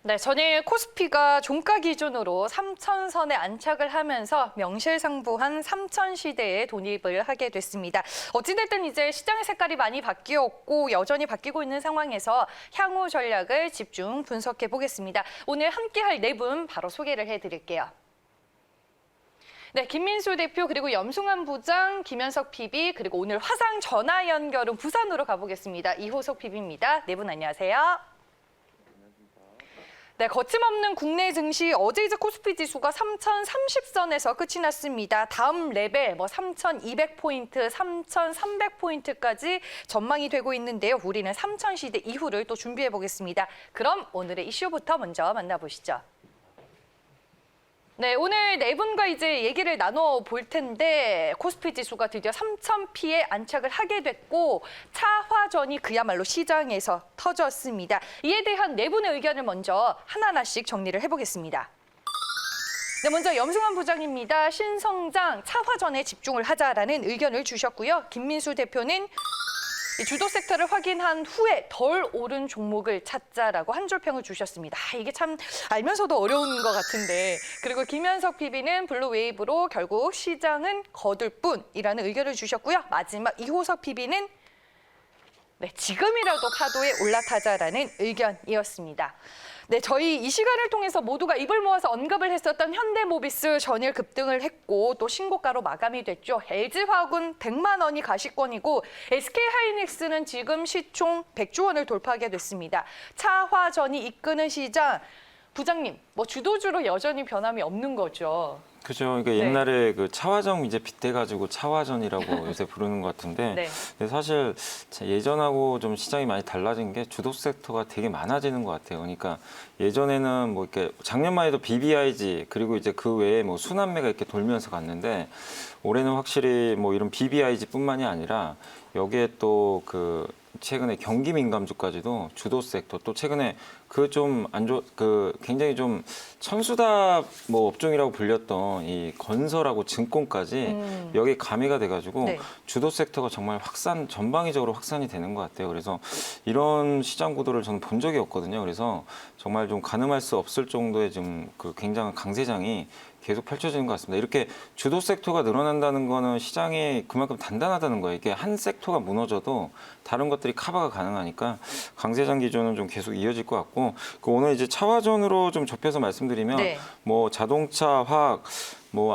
네, 전일 코스피가 종가 기준으로 3,000선에 안착을 하면서 명실상부한 3,000시대에 돌입을 하게 됐습니다. 어찌됐든 이제 시장의 색깔이 많이 바뀌었고 여전히 바뀌고 있는 상황에서 향후 전략을 집중 분석해 보겠습니다. 오늘 함께할 네 분 바로 소개를 해드릴게요. 네, 김민수 대표 그리고 염승환 부장, 김현석 PB 그리고 오늘 화상 전화 연결은 부산으로 가보겠습니다. 이호석 PB입니다. 네 분 안녕하세요. 네, 거침없는 국내 증시 어제 이제 코스피 지수가 3,030선에서 끝이 났습니다. 다음 레벨 3,200포인트, 3,300포인트까지 전망이 되고 있는데요. 우리는 3,000시대 이후를 또 준비해 보겠습니다. 그럼 오늘의 이슈부터 먼저 만나보시죠. 네, 오늘 네 분과 이제 얘기를 나눠볼 텐데 코스피 지수가 드디어 3,000P에 안착을 하게 됐고 차화전이 그야말로 시장에서 터졌습니다. 이에 대한 네 분의 의견을 먼저 하나하나씩 정리를 해보겠습니다. 네, 먼저 염승환 부장입니다. 신성장, 차화전에 집중을 하자라는 의견을 주셨고요. 김민수 대표는 주도 섹터를 확인한 후에 덜 오른 종목을 찾자라고 한 줄 평을 주셨습니다. 이게 참 알면서도 어려운 것 같은데. 그리고 김현석 PB는 블루웨이브로 결국 시장은 거둘 뿐이라는 의견을 주셨고요. 마지막 이호석 PB는 네, 지금이라도 파도에 올라타자라는 의견이었습니다. 네, 저희 이 시간을 통해서 모두가 입을 모아서 언급을 했었던 현대모비스 전일 급등을 했고 또 신고가로 마감이 됐죠. LG화학은 100만 원이 가시권이고 SK하이닉스는 지금 시총 100조 원을 돌파하게 됐습니다. 차화전이 이끄는 시장, 부장님, 주도주로 여전히 변함이 없는 거죠. 그죠. 그러니까 옛날에 그 차화정 이제 빗대가지고 차화전이라고 요새 부르는 것 같은데 네. 근데 사실 예전하고 좀 시장이 많이 달라진 게 주도 섹터가 되게 많아지는 것 같아요. 그러니까 예전에는 이렇게 작년만 해도 BBIG 그리고 이제 그 외에 순환매가 이렇게 돌면서 갔는데 올해는 확실히 이런 BBIG뿐만이 아니라 여기에 또 최근에 경기 민감주까지도 주도 섹터 또 최근에 굉장히 좀 천수답 업종이라고 불렸던 이 건설하고 증권까지 여기 가미가 돼가지고 네. 주도 섹터가 정말 전방위적으로 확산이 되는 것 같아요. 그래서 이런 시장 구도를 저는 본 적이 없거든요. 그래서 정말 좀 가늠할 수 없을 정도의 좀 굉장한 강세장이 계속 펼쳐지는 것 같습니다. 이렇게 주도 섹터가 늘어난다는 거는 시장이 그만큼 단단하다는 거예요. 이게 한 섹터가 무너져도 다른 것들이 커버가 가능하니까 강세장 기조는 좀 계속 이어질 것 같고 오늘 이제 차화전으로 좀 좁혀서 말씀드리면 네. 자동차, 화학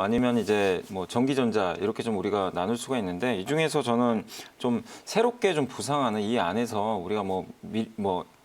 아니면 이제 전기전자 이렇게 좀 우리가 나눌 수가 있는데 이 중에서 저는 좀 새롭게 좀 부상하는 이 안에서 우리가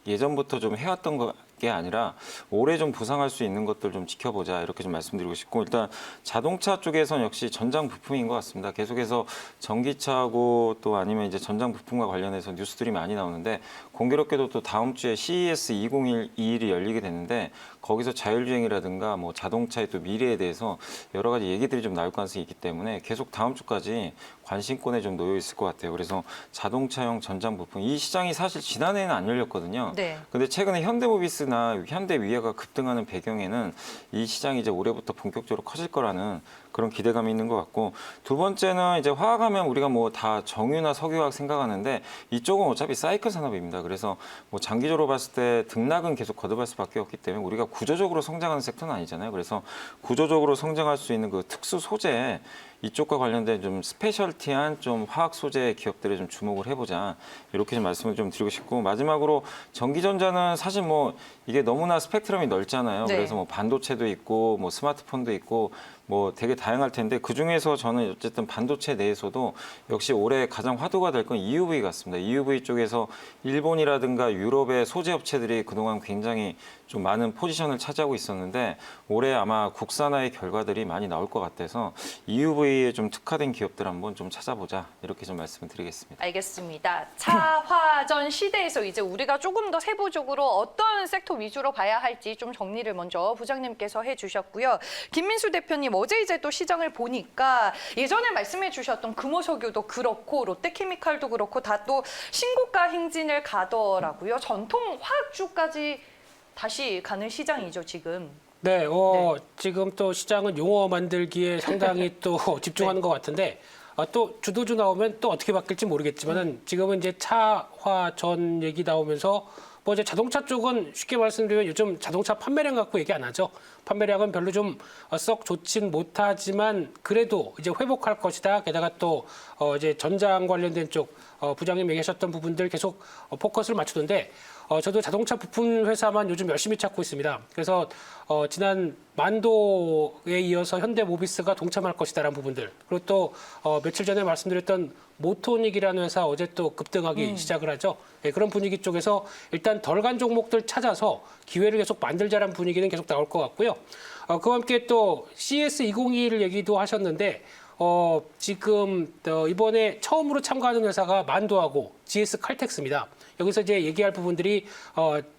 예전부터 좀 해왔던 게 아니라 올해 좀 부상할 수 있는 것들 좀 지켜보자 이렇게 좀 말씀드리고 싶고 일단 자동차 쪽에서는 역시 전장 부품인 것 같습니다. 계속해서 전기차하고 또 아니면 이제 전장 부품과 관련해서 뉴스들이 많이 나오는데 공교롭게도 또 다음 주에 CES 2021이 열리게 되는데 거기서 자율주행이라든가 자동차의 또 미래에 대해서 여러 가지 얘기들이 좀 나올 가능성이 있기 때문에 계속 다음 주까지 관심권에 좀 놓여 있을 것 같아요. 그래서 자동차용 전장 부품 이 시장이 사실 지난해에는 안 열렸거든요. 네. 근데 최근에 현대모비스나 현대위아가 급등하는 배경에는 이 시장이 이제 올해부터 본격적으로 커질 거라는 그런 기대감이 있는 것 같고 두 번째는 이제 화학하면 우리가 다 정유나 석유화학 생각하는데 이쪽은 어차피 사이클 산업입니다. 그래서 장기적으로 봤을 때 등락은 계속 거듭할 수밖에 없기 때문에 우리가 구조적으로 성장하는 섹터는 아니잖아요. 그래서 구조적으로 성장할 수 있는 그 특수 소재 이쪽과 관련된 좀 스페셜티한 좀 화학 소재 기업들에 좀 주목을 해보자 이렇게 좀 말씀을 좀 드리고 싶고 마지막으로 전기전자는 사실 이게 너무나 스펙트럼이 넓잖아요. 네. 그래서 반도체도 있고 스마트폰도 있고 되게 다양할 텐데 그중에서 저는 어쨌든 반도체 내에서도 역시 올해 가장 화두가 될 건 EUV 같습니다. EUV 쪽에서 일본이라든가 유럽의 소재 업체들이 그동안 굉장히 좀 많은 포지션을 차지하고 있었는데 올해 아마 국산화의 결과들이 많이 나올 것 같아서 EUV에 좀 특화된 기업들 한번 좀 찾아보자 이렇게 좀 말씀을 드리겠습니다. 알겠습니다. 차화전 시대에서 이제 우리가 조금 더 세부적으로 어떤 섹터 위주로 봐야 할지 좀 정리를 먼저 부장님께서 해주셨고요. 김민수 대표님 어제 이제 또 시장을 보니까 예전에 말씀해 주셨던 금호석유도 그렇고 롯데케미칼도 그렇고 다 또 신고가 행진을 가더라고요. 전통 화학주까지 다시 가는 시장이죠, 지금. 네, 지금 또 시장은 용어 만들기에 상당히 또 집중하는 것 같은데 또 주도주 나오면 또 어떻게 바뀔지 모르겠지만은 지금은 이제 차화전 얘기 나오면서 뭐 이제 자동차 쪽은 쉽게 말씀드리면 요즘 자동차 판매량 갖고 얘기 안 하죠. 판매량은 별로 좀 썩 좋진 못하지만 그래도 이제 회복할 것이다. 게다가 또 이제 전장 관련된 쪽 부장님 얘기하셨던 부분들 계속 포커스를 맞추는데 저도 자동차 부품 회사만 요즘 열심히 찾고 있습니다. 그래서 지난 만도에 이어서 현대모비스가 동참할 것이다라는 부분들. 그리고 또 며칠 전에 말씀드렸던 모토닉이라는 회사 어제 또 급등하기 시작을 하죠. 예, 그런 분위기 쪽에서 일단 덜 간 종목들 찾아서 기회를 계속 만들자라는 분위기는 계속 나올 것 같고요. 그와 함께 또 CS2021 얘기도 하셨는데 지금 이번에 처음으로 참가하는 회사가 만도하고 GS 칼텍스입니다. 여기서 이제 얘기할 부분들이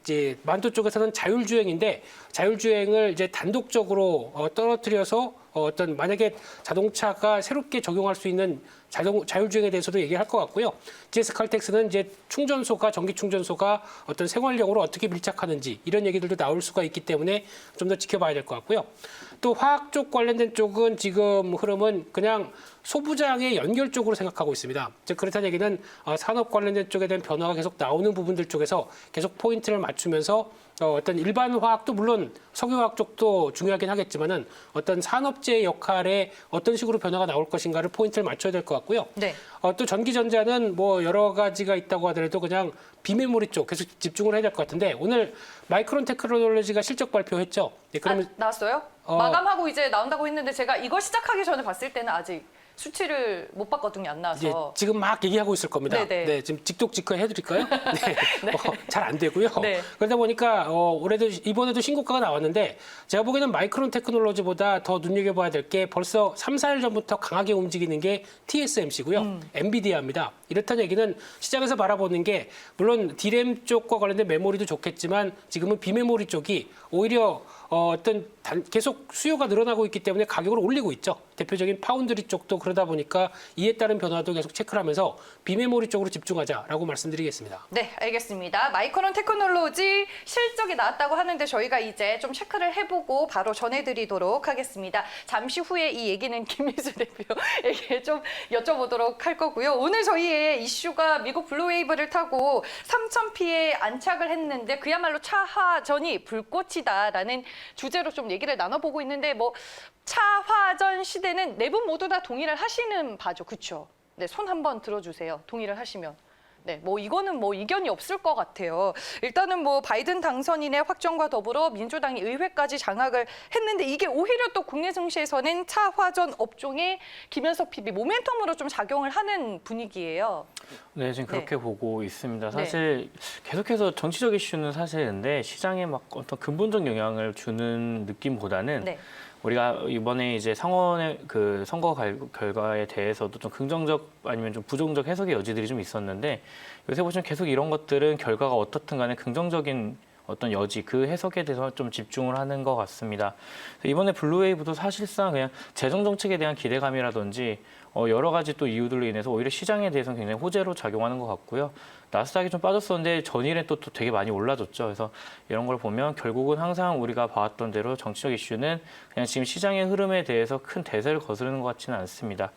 이제 만도 쪽에서는 자율주행인데 자율주행을 이제 단독적으로 떨어뜨려서 어떤 만약에 자동차가 새롭게 적용할 수 있는 자율주행에 대해서도 얘기할 것 같고요. GS 칼텍스는 이제 충전소가 전기 충전소가 어떤 생활용으로 어떻게 밀착하는지 이런 얘기들도 나올 수가 있기 때문에 좀 더 지켜봐야 될 것 같고요. 또 화학 쪽 관련된 쪽은 지금 흐름은 그냥 소부장의 연결 쪽으로 생각하고 있습니다. 즉 그렇다는 얘기는 산업 관련된 쪽에 대한 변화가 계속 나오는 부분들 쪽에서 계속 포인트를 맞추면서 어떤 일반 화학도 물론 석유화학 쪽도 중요하긴 하겠지만은 어떤 산업재의 역할에 어떤 식으로 변화가 나올 것인가를 포인트를 맞춰야 될 것 같고요. 네. 또 전기전자는 뭐 여러 가지가 있다고 하더라도 그냥 비메모리 쪽 계속 집중을 해야 될 것 같은데 오늘 마이크론 테크놀로지가 실적 발표했죠. 네, 그러면 나왔어요? 마감하고 이제 나온다고 했는데 제가 이거 시작하기 전에 봤을 때는 아직 수치를 못 봤거든요. 안 이제 나와서. 지금 막 얘기하고 있을 겁니다. 네네. 네, 지금 직독직허 해드릴까요? 네, 잘 안 되고요. 네. 그러다 보니까 올해도 이번에도 신고가가 나왔는데 제가 보기에는 마이크론 테크놀로지보다 더 눈여겨봐야 될 게 벌써 3, 4일 전부터 강하게 움직이는 게 TSMC고요. 엔비디아입니다. 이렇다는 얘기는 시장에서 바라보는 게 물론 D램 쪽과 관련된 메모리도 좋겠지만 지금은 비메모리 쪽이 오히려 계속 수요가 늘어나고 있기 때문에 가격을 올리고 있죠. 대표적인 파운드리 쪽도 그러다 보니까 이에 따른 변화도 계속 체크를 하면서 비메모리 쪽으로 집중하자라고 말씀드리겠습니다. 네, 알겠습니다. 마이크론 테크놀로지 실적이 나왔다고 하는데 저희가 이제 좀 체크를 해보고 바로 전해드리도록 하겠습니다. 잠시 후에 이 얘기는 김미수 대표에게 좀 여쭤보도록 할 거고요. 오늘 저희의 이슈가 미국 블루웨이브를 타고 3,000P에 안착을 했는데 그야말로 차하전이 불꽃이다라는 주제로 좀 얘기를 나눠보고 있는데 뭐 차화전 시대는 네 분 모두 다 동의를 하시는 바죠. 그렇죠? 네, 손 한번 들어주세요. 동의를 하시면. 네, 뭐 이거는 뭐 이견이 없을 것 같아요. 일단은 뭐 바이든 당선인의 확정과 더불어 민주당이 의회까지 장악을 했는데 이게 오히려 또 국내 증시에서는 차화전 업종의 김현석 PB 모멘텀으로 좀 작용을 하는 분위기예요. 네, 지금 그렇게 네. 보고 있습니다. 사실 계속해서 정치적 이슈는 사실 근데 시장에 막 어떤 근본적 영향을 주는 느낌보다는 네. 우리가 이번에 이제 상원의 그 선거 결과에 대해서도 좀 긍정적 아니면 좀 부정적 해석의 여지들이 좀 있었는데 요새 보시면 계속 이런 것들은 결과가 어떻든 간에 긍정적인 어떤 여지, 그 해석에 대해서 좀 집중을 하는 것 같습니다. 이번에 블루웨이브도 사실상 그냥 재정 정책에 대한 기대감이라든지 여러 가지 또 이유들로 인해서 오히려 시장에 대해서는 굉장히 호재로 작용하는 것 같고요. 나스닥이 좀 빠졌었는데 전일에 또 되게 많이 올라졌죠. 그래서 이런 걸 보면 결국은 항상 우리가 봐왔던 대로 정치적 이슈는 그냥 지금 시장의 흐름에 대해서 큰 대세를 거스르는 것 같지는 않습니다.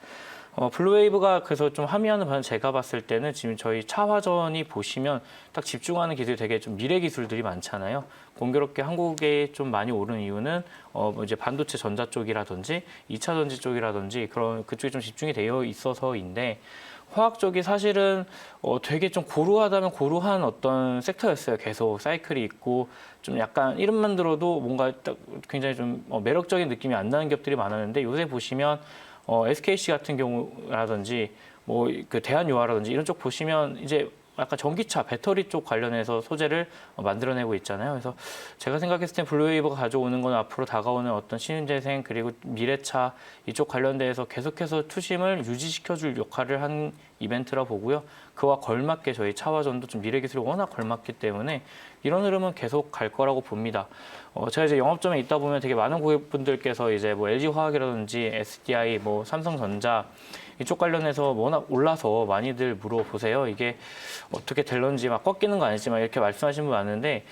블루웨이브가 그래서 좀 함의하는 바는 제가 봤을 때는 지금 저희 차화전이 보시면 딱 집중하는 기술이 되게 좀 미래 기술들이 많잖아요. 공교롭게 한국에 좀 많이 오른 이유는 이제 반도체 전자 쪽이라든지 2차 전지 쪽이라든지 그런 그쪽에 좀 집중이 되어 있어서인데 화학 쪽이 사실은 되게 좀 고루하다면 고루한 어떤 섹터였어요. 계속 사이클이 있고 좀 약간 이름만 들어도 뭔가 딱 굉장히 좀 매력적인 느낌이 안 나는 기업들이 많았는데 요새 보시면 SKC 같은 경우라든지 뭐 그 대한유화라든지 이런 쪽 보시면 이제 약간 전기차, 배터리 쪽 관련해서 소재를 만들어내고 있잖아요. 그래서 제가 생각했을 때 블루웨이브가 가져오는 건 앞으로 다가오는 어떤 신윤재생 그리고 미래차 이쪽 관련돼서 계속해서 투심을 유지시켜줄 역할을 한 이벤트라 보고요. 그와 걸맞게 저희 차화전도 좀 미래 기술이 워낙 걸맞기 때문에 이런 흐름은 계속 갈 거라고 봅니다. 제가 이제 영업점에 있다 보면 되게 많은 고객분들께서 이제 뭐 LG화학이라든지 SDI, 뭐 삼성전자 이쪽 관련해서 워낙 올라서 많이들 물어보세요. 이게 어떻게 될런지 막 꺾이는 거 아니지만 이렇게 말씀하시는 분 많은데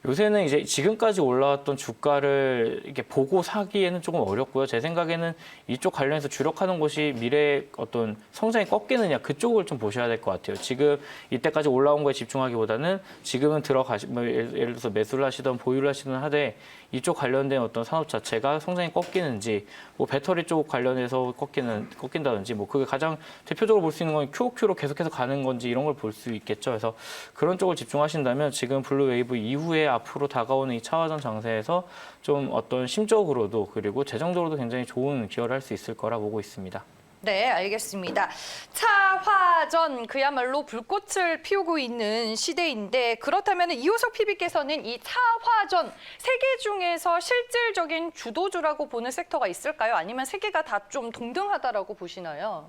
요새는 이제 지금까지 올라왔던 주가를 이렇게 보고 사기에는 조금 어렵고요. 제 생각에는 이쪽 관련해서 주력하는 곳이 미래의 어떤 성장이 꺾이느냐 그쪽을 좀 보셔야 될 것 같아요. 지금 이때까지 올라온 거에 집중하기보다는 지금은 뭐 예를 들어서 매수를 하시던 보유를 하시든 하되 이쪽 관련된 어떤 산업 자체가 성장이 꺾이는지 뭐 배터리 쪽 관련해서 꺾인다든지 뭐 그게 가장 대표적으로 볼 수 있는 건 QOQ로 계속해서 가는 건지 이런 걸 볼 수 있겠죠. 그래서 그런 쪽을 집중하신다면 지금 블루웨이브 이후에 앞으로 다가오는 이 차화전 장세에서 좀 어떤 심적으로도 그리고 재정적으로도 굉장히 좋은 기여를 할 수 있을 거라 보고 있습니다. 네, 알겠습니다. 차화전 그야말로 불꽃을 피우고 있는 시대인데 그렇다면 이호석 PB께서는 이 차화전 세 개 중에서 실질적인 주도주라고 보는 섹터가 있을까요? 아니면 세 개가 다 좀 동등하다라고 보시나요?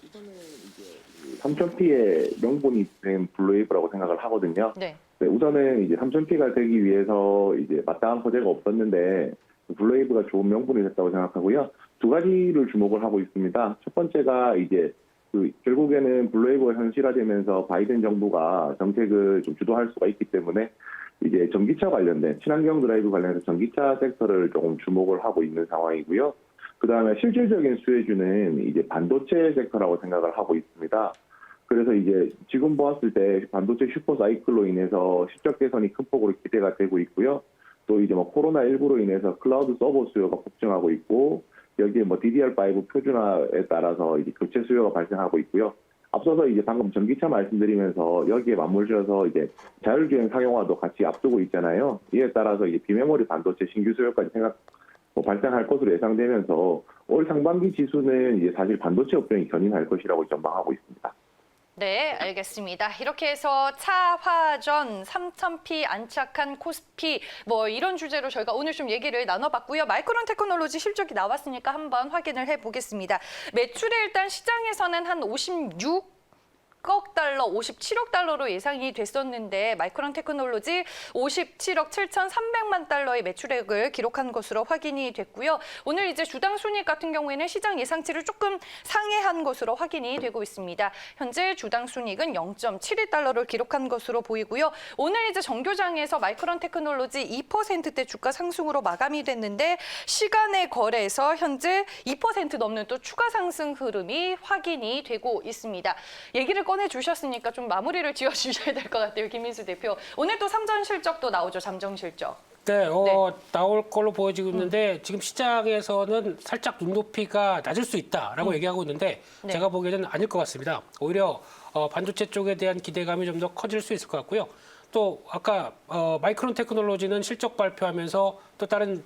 이거는 이제 3000P의 명분이 된 블루웨이브라고 생각을 하거든요. 네. 네, 우선은 이제 3000P가 되기 위해서 이제 마땅한 소재가 없었는데 블루웨이브가 좋은 명분이 됐다고 생각하고요. 두 가지를 주목을 하고 있습니다. 첫 번째가 이제 결국에는 블루웨이브가 현실화되면서 바이든 정부가 정책을 좀 주도할 수가 있기 때문에 이제 전기차 관련된 친환경 드라이브 관련해서 전기차 섹터를 조금 주목을 하고 있는 상황이고요. 그 다음에 실질적인 수혜주는 이제 반도체 섹터라고 생각을 하고 있습니다. 그래서 이제 지금 보았을 때 반도체 슈퍼 사이클로 인해서 실적 개선이 큰 폭으로 기대가 되고 있고요. 또 이제 뭐 코로나19로 인해서 클라우드 서버 수요가 폭증하고 있고 여기에 뭐 DDR5 표준화에 따라서 이제 교체 수요가 발생하고 있고요. 앞서서 이제 방금 전기차 말씀드리면서 여기에 맞물려서 이제 자율주행 상용화도 같이 앞두고 있잖아요. 이에 따라서 이제 비메모리 반도체 신규 수요까지 발생할 것으로 예상되면서 올 상반기 지수는 이제 사실 반도체 업종이 견인할 것이라고 전망하고 있습니다. 네, 알겠습니다. 이렇게 해서 차화전, 3000P 안착한 코스피 뭐 이런 주제로 저희가 오늘 좀 얘기를 나눠봤고요. 마이크론 테크놀로지 실적이 나왔으니까 한번 확인을 해보겠습니다. 매출에 일단 시장에서는 한 56억 달러, 57억 달러로 예상이 됐었는데 마이크론 테크놀로지 57억 7,300만 달러의 매출액을 기록한 것으로 확인이 됐고요. 오늘 이제 주당 순이익 같은 경우에는 시장 예상치를 조금 상회한 것으로 확인이 되고 있습니다. 현재 주당 순이익은 0.72달러를 기록한 것으로 보이고요. 오늘 이제 정교장에서 마이크론 테크놀로지 2%대 주가 상승으로 마감이 됐는데 시간의 거래에서 현재 2% 넘는 또 추가 상승 흐름이 확인이 되고 있습니다. 얘기를 꺼내주셨으니까 좀 마무리를 지어주셔야 될 것 같아요, 김민수 대표. 오늘 또 삼전 실적도 나오죠, 잠정 실적. 네, 나올 걸로 보여지고 있는데 지금 시장에서는 살짝 눈높이가 낮을 수 있다라고 얘기하고 있는데 네. 제가 보기에는 아닐 것 같습니다. 오히려 반도체 쪽에 대한 기대감이 좀 더 커질 수 있을 것 같고요. 또 아까 마이크론 테크놀로지는 실적 발표하면서 또 다른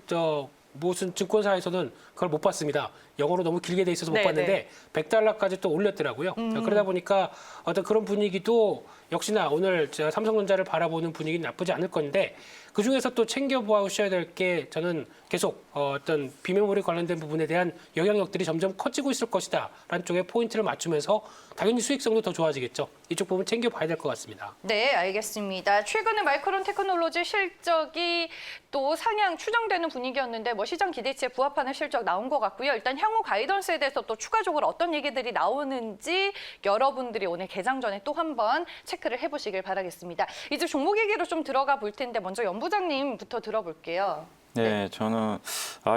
무슨 증권사에서는 그걸 못 봤습니다. 영어로 너무 길게 돼 있어서 못 네, 봤는데 100달러까지 또 올렸더라고요. 그러다 보니까 어떤 그런 분위기도 역시나 오늘 삼성전자를 바라보는 분위기는 나쁘지 않을 건데 그중에서 또 챙겨보셔야 될 게 저는 계속 어떤 비메모리 관련된 부분에 대한 영향력들이 점점 커지고 있을 것이다라는 쪽에 포인트를 맞추면서 당연히 수익성도 더 좋아지겠죠. 이쪽 부분 챙겨봐야 될 것 같습니다. 네, 알겠습니다. 최근에 마이크론 테크놀로지 실적이 또 상향 추정되는 분위기였는데 뭐 시장 기대치에 부합하는 실적 나온 것 같고요. 일단 향후 가이던스에 대해서 또 추가적으로 어떤 얘기들이 나오는지 여러분들이 오늘 개장 전에 또 한번 체크를 해보시길 바라겠습니다. 이제 종목 얘기로 좀 들어가 볼 텐데 먼저 연 부장님부터 들어볼게요. 네, 저는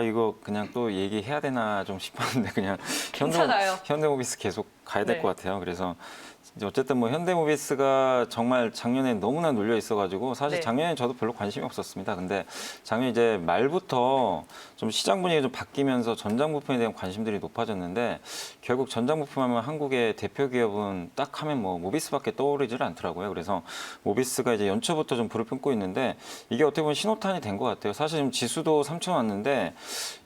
이거 그냥 또 얘기해야 되나 좀 싶었는데 그냥 괜찮아요. 현대모비스 계속 가야 될 네. 것 같아요. 그래서 이제 어쨌든 뭐 현대모비스가 정말 작년에 너무나 눌려 있어가지고 사실 네. 작년에 저도 별로 관심이 없었습니다. 근데 작년 이제 말부터 좀 시장 분위기가 좀 바뀌면서 전장 부품에 대한 관심들이 높아졌는데 결국 전장 부품하면 한국의 대표 기업은 딱 하면 뭐 모비스밖에 떠오르질 않더라고요. 그래서 모비스가 이제 연초부터 좀 불을 뿜고 있는데 이게 어떻게 보면 신호탄이 된 것 같아요. 사실 지금 지수도 3천 왔는데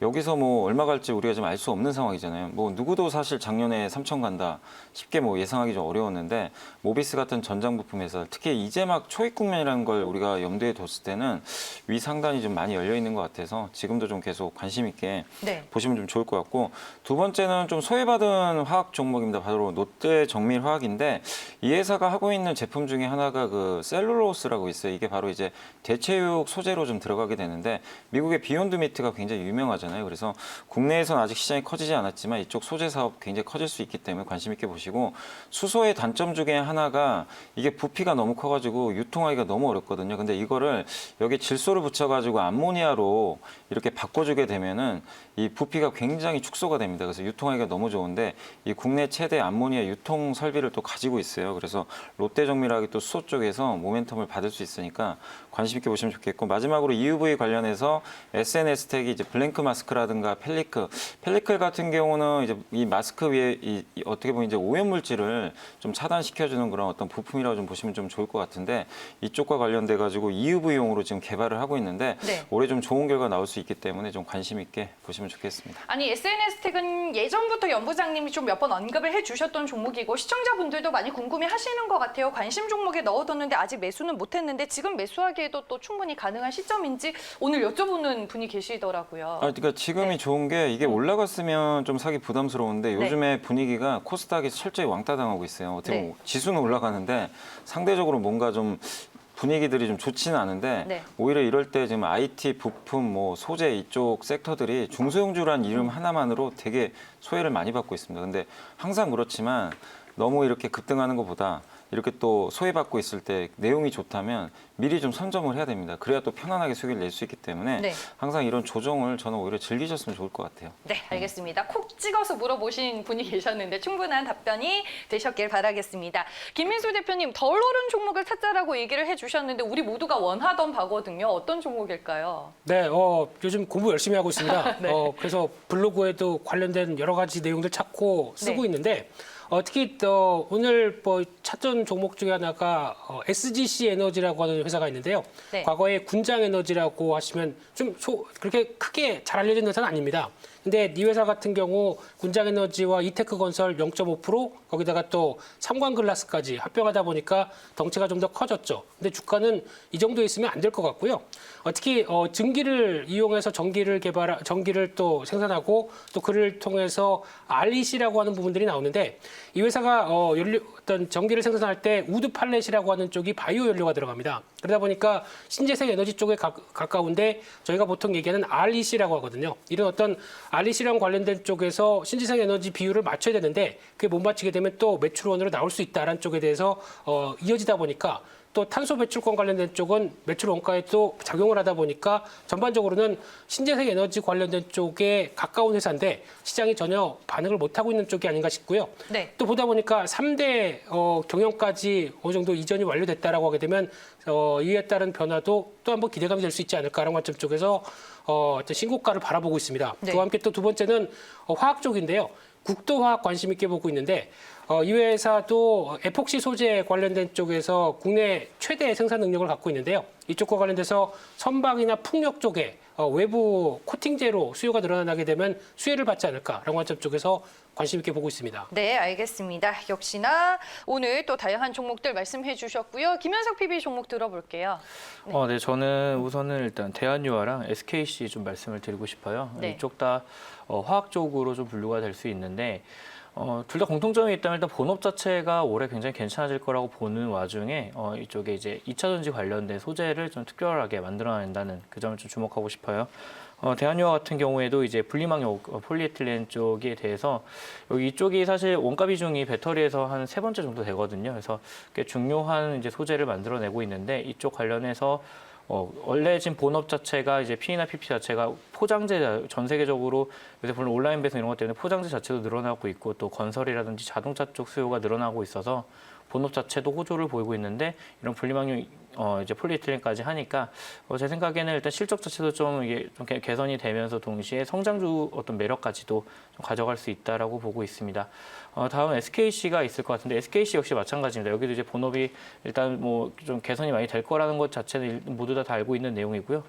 여기서 뭐 얼마 갈지 우리가 좀 알 수 없는 상황이잖아요. 뭐 누구도 사실 작년에 3천 간다 쉽게 뭐 예상하기 좀 어려웠는데 모비스 같은 전장 부품 회사 특히 이제 막 초입 국면이라는 걸 우리가 염두에 뒀을 때는 위 상단이 좀 많이 열려 있는 것 같아서 지금도 좀 계속 관심 있게 네. 보시면 좀 좋을 것 같고 두 번째는 좀 소외받은 화학 종목입니다. 바로 롯데 정밀화학인데 이 회사가 하고 있는 제품 중에 하나가 그 셀룰로스라고 있어요. 이게 바로 이제 대체육 소재로 좀 들어가게 되는데 미국의 비욘드 미트가 굉장히 유명하잖아요. 그래서 국내에서는 아직 시장이 커지지 않았지만 이쪽 소재 사업 굉장히 커질 수 있기 때문에 관심 있게 보시고 수소의 단 단점 중에 하나가 이게 부피가 너무 커가지고 유통하기가 너무 어렵거든요. 근데 이거를 여기 질소를 붙여가지고 암모니아로 이렇게 바꿔주게 되면은 이 부피가 굉장히 축소가 됩니다. 그래서 유통하기가 너무 좋은데 이 국내 최대 암모니아 유통 설비를 또 가지고 있어요. 그래서 롯데정밀하게 또 수소 쪽에서 모멘텀을 받을 수 있으니까 관심 있게 보시면 좋겠고, 마지막으로 EUV 관련해서 SNS 택이 이제 블랭크 마스크라든가 펠리클 같은 경우는 이제 이 마스크 위에 어떻게 보면 이제 오염 물질을 좀 차단시켜주는 그런 어떤 부품이라고 좀 보시면 좀 좋을 것 같은데, 이쪽과 관련돼 가지고 EUV용으로 지금 개발을 하고 있는데 네. 올해 좀 좋은 결과 나올 수 있기 때문에 좀 관심 있게 보시면 좋겠습니다. 아니 SNS 택은 예전부터 연 부장님이 좀 몇 번 언급을 해주셨던 종목이고 시청자분들도 많이 궁금해하시는 것 같아요. 관심 종목에 넣어뒀는데 아직 매수는 못했는데 지금 매수하기에도 또 충분히 가능한 시점인지 오늘 여쭤보는 분이 계시더라고요. 그러니까 지금이 네. 좋은 게 이게 올라갔으면 좀 사기 부담스러운데 네. 요즘에 분위기가 코스닥이 철저히 왕따당하고 있어요. 어떻게 보면 네. 지수는 올라가는데 상대적으로 뭔가 좀 분위기들이 좀 좋지는 않은데 네. 오히려 이럴 때 지금 IT, 부품, 뭐 소재 이쪽 섹터들이 중소형주란 이름 하나만으로 되게 소외를 많이 받고 있습니다. 근데 항상 그렇지만 너무 이렇게 급등하는 것보다 이렇게 또 소외받고 있을 때 내용이 좋다면 미리 좀 선점을 해야 됩니다. 그래야 또 편안하게 수익을 낼 수 있기 때문에 네. 항상 이런 조정을 저는 오히려 즐기셨으면 좋을 것 같아요. 네, 알겠습니다. 콕 찍어서 물어보신 분이 계셨는데 충분한 답변이 되셨길 바라겠습니다. 김민수 대표님, 덜 오른 종목을 찾자라고 얘기를 해주셨는데 우리 모두가 원하던 바거든요. 어떤 종목일까요? 네, 요즘 공부 열심히 하고 있습니다. 네. 그래서 블로그에도 관련된 여러 가지 내용들 찾고 쓰고 네. 있는데 특히 오늘 찾던 종목 중에 하나가 SGC 에너지라고 하는 회사가 있는데요. 네. 과거에 군장 에너지라고 하시면 좀 그렇게 크게 잘 알려진 회사는 아닙니다. 근데 이 회사 같은 경우 군장 에너지와 이테크 건설 0.5% 거기다가 또 삼광글라스까지 합병하다 보니까 덩치가 좀 더 커졌죠. 근데 주가는 이 정도에 있으면 안 될 것 같고요. 특히 전기를 이용해서 전기를 또 생산하고 또 그를 통해서 REC라고 하는 부분들이 나오는데 이 회사가 어떤 전기를 생산할 때 우드 팔렛이라고 하는 쪽이 바이오 연료가 들어갑니다. 그러다 보니까 신재생 에너지 쪽에 가까운데 저희가 보통 얘기하는 REC라고 하거든요. 이런 어떤 REC랑 관련된 쪽에서 신재생 에너지 비율을 맞춰야 되는데 그게 못 맞추게 되면 또 매출원으로 나올 수 있다라는 쪽에 대해서 이어지다 보니까 또 탄소 배출권 관련된 쪽은 매출 원가에 또 작용을 하다 보니까 전반적으로는 신재생 에너지 관련된 쪽에 가까운 회사인데 시장이 전혀 반응을 못하고 있는 쪽이 아닌가 싶고요. 네. 또 보다 보니까 3대 경영까지 어느 정도 이전이 완료됐다라고 하게 되면 이에 따른 변화도 또 한번 기대감이 될 수 있지 않을까라는 관점 쪽에서 어떤 신고가를 바라보고 있습니다. 네. 그와 함께 또 두 번째는 화학 쪽인데요. 국도화학 관심 있게 보고 있는데 이 회사도 에폭시 소재 관련된 쪽에서 국내 최대 생산 능력을 갖고 있는데요. 이쪽과 관련돼서 선박이나 풍력 쪽에 외부 코팅제로 수요가 늘어나게 되면 수혜를 받지 않을까라는 관점 쪽에서 관심 있게 보고 있습니다. 네, 알겠습니다. 역시나 오늘 또 다양한 종목들 말씀해 주셨고요. 김현석 PB 종목 들어볼게요. 네, 저는 우선은 일단 대한유화랑 SKC 좀 말씀을 드리고 싶어요. 네. 이쪽 다 화학 쪽으로 좀 분류가 될 수 있는데 둘 다 공통점이 있다면 일단 본업 자체가 올해 굉장히 괜찮아질 거라고 보는 와중에 이쪽에 이제 2차 전지 관련된 소재를 좀 특별하게 만들어낸다는 그 점을 좀 주목하고 싶어요. 대한유화 같은 경우에도 이제 분리막용 폴리에틸렌 쪽에 대해서 여기 이쪽이 사실 원가 비중이 배터리에서 한 3번째 정도 되거든요. 그래서 꽤 중요한 이제 소재를 만들어내고 있는데 이쪽 관련해서 원래 지금 본업 자체가 이제 P나 PP 자체가 포장재 전 세계적으로 요새 물론 온라인 배송 이런 것 때문에 포장재 자체도 늘어나고 있고 또 건설이라든지 자동차 쪽 수요가 늘어나고 있어서 본업 자체도 호조를 보이고 있는데 이런 분리막용 이제 폴리에틸렌까지 하니까 제 생각에는 일단 실적 자체도 좀 이게 좀 개선이 되면서 동시에 성장주 어떤 매력까지도 좀 가져갈 수 있다라고 보고 있습니다. 다음 SKC가 있을 것 같은데 SKC 역시 마찬가지입니다. 여기도 이제 본업이 일단 뭐 좀 개선이 많이 될 거라는 것 자체는 모두 다 알고 있는 내용이고요.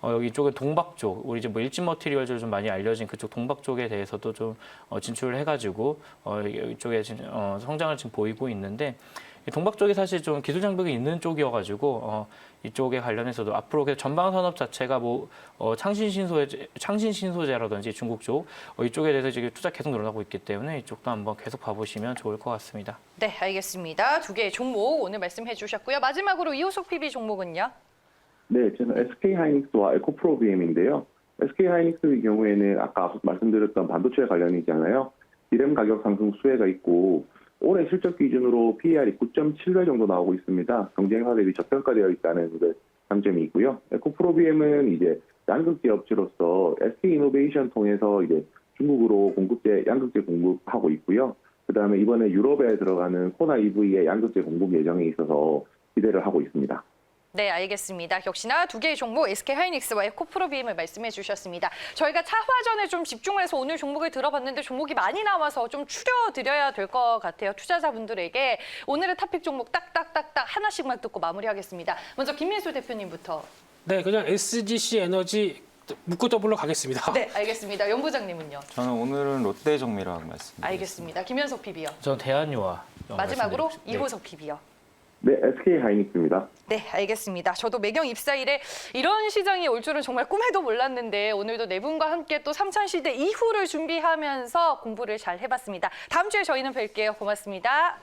여기 이쪽에 동박 쪽, 우리 이제 뭐 일진 머티리얼즈로 좀 많이 알려진 그쪽 동박 쪽에 대해서도 좀 진출을 해가지고 이쪽에 성장을 지금 보이고 있는데 동박 쪽이 사실 좀 기술 장벽이 있는 쪽이어가지고 이쪽에 관련해서도 앞으로 전방 산업 자체가 뭐 창신 신소재라든지 중국 쪽 이쪽에 대해서 지금 투자 계속 늘어나고 있기 때문에 이쪽도 한번 계속 봐보시면 좋을 것 같습니다. 네, 알겠습니다. 두 개의 종목 오늘 말씀해 주셨고요. 마지막으로 이호석 PB 종목은요? 네, 저는 SK하이닉스와 에코프로비엠인데요. SK하이닉스의 경우에는 아까 말씀드렸던 반도체 관련이잖아요. 디램 가격 상승 수혜가 있고 올해 실적 기준으로 PER이 9.7배 정도 나오고 있습니다. 경쟁사 대비 저평가되어 있다는 그 장점이 있고요. 에코프로비엠은 이제 양극재 업체로서 SK 이노베이션 통해서 이제 중국으로 양극재 공급하고 있고요. 그다음에 이번에 유럽에 들어가는 코나 EV의 양극재 공급 예정에 있어서 기대를 하고 있습니다. 네, 알겠습니다. 역시나 두 개의 종목 SK하이닉스와 에코프로비엠을 말씀해 주셨습니다. 저희가 차화전에 좀 집중해서 오늘 종목을 들어봤는데 종목이 많이 나와서 좀 추려드려야 될 것 같아요. 투자자분들에게 오늘의 탑픽 종목 딱딱딱딱 하나씩만 듣고 마무리하겠습니다. 먼저 김민수 대표님부터. 네, 그냥 SGC 에너지 묶고 더블로 가겠습니다. 네, 알겠습니다. 연부장님은요? 저는 오늘은 롯데정밀화학 말씀드리겠습니다. 알겠습니다. 김현석 PB요. 저는 대한유화 마지막으로 말씀드리겠습니다. 네. 이호석 PB요. 네, SK 하이닉스입니다. 네, 알겠습니다. 저도 매경 입사일에 이런 시장이 올 줄은 정말 꿈에도 몰랐는데 오늘도 네 분과 함께 또 3,000시대 이후를 준비하면서 공부를 잘 해봤습니다. 다음 주에 저희는 뵐게요. 고맙습니다.